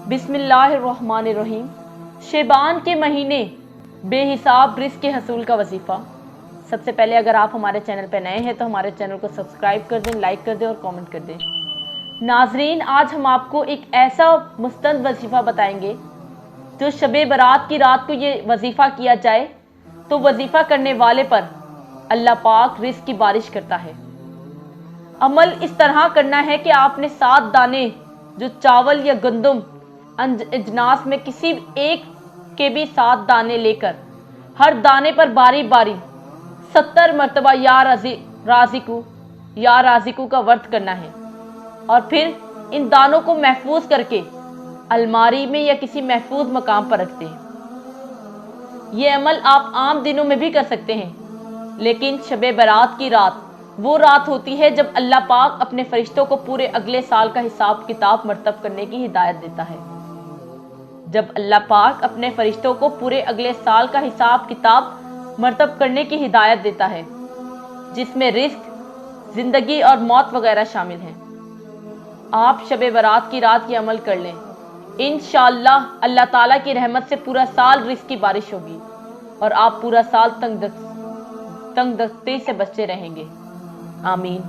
بسم اللہ الرحمن الرحیم۔ شعبان کے مہینے بے حساب رزق کے حصول کا وظیفہ۔ سب سے پہلے اگر آپ ہمارے چینل پہ نئے ہیں تو ہمارے چینل کو سبسکرائب کر دیں، لائک کر دیں اور کامنٹ کر دیں۔ ناظرین، آج ہم آپ کو ایک ایسا مستند وظیفہ بتائیں گے جو شب برات کی رات کو یہ وظیفہ کیا جائے تو وظیفہ کرنے والے پر اللہ پاک رزق کی بارش کرتا ہے۔ عمل اس طرح کرنا ہے کہ آپ نے 7 دانے جو چاول یا گندم اجناس میں کسی ایک کے بھی 7 دانے لے کر ہر دانے پر باری باری 70 مرتبہ یا رازقو کا ورد کرنا ہے، اور پھر ان دانوں کو محفوظ کر کے الماری میں یا کسی محفوظ مقام پر رکھتے ہیں۔ یہ عمل آپ عام دنوں میں بھی کر سکتے ہیں، لیکن شب برات کی رات وہ رات ہوتی ہے جب اللہ پاک اپنے فرشتوں کو پورے اگلے سال کا حساب کتاب مرتب کرنے کی ہدایت دیتا ہے۔ جب اللہ پاک اپنے فرشتوں کو پورے اگلے سال کا حساب کتاب مرتب کرنے کی ہدایت دیتا ہے، جس میں رزق، زندگی اور موت وغیرہ شامل ہیں۔ آپ شب برات کی رات یہ عمل کر لیں، انشاءاللہ اللہ تعالیٰ کی رحمت سے پورا سال رزق کی بارش ہوگی اور آپ پورا سال تنگ دستی سے بچے رہیں گے۔ آمین۔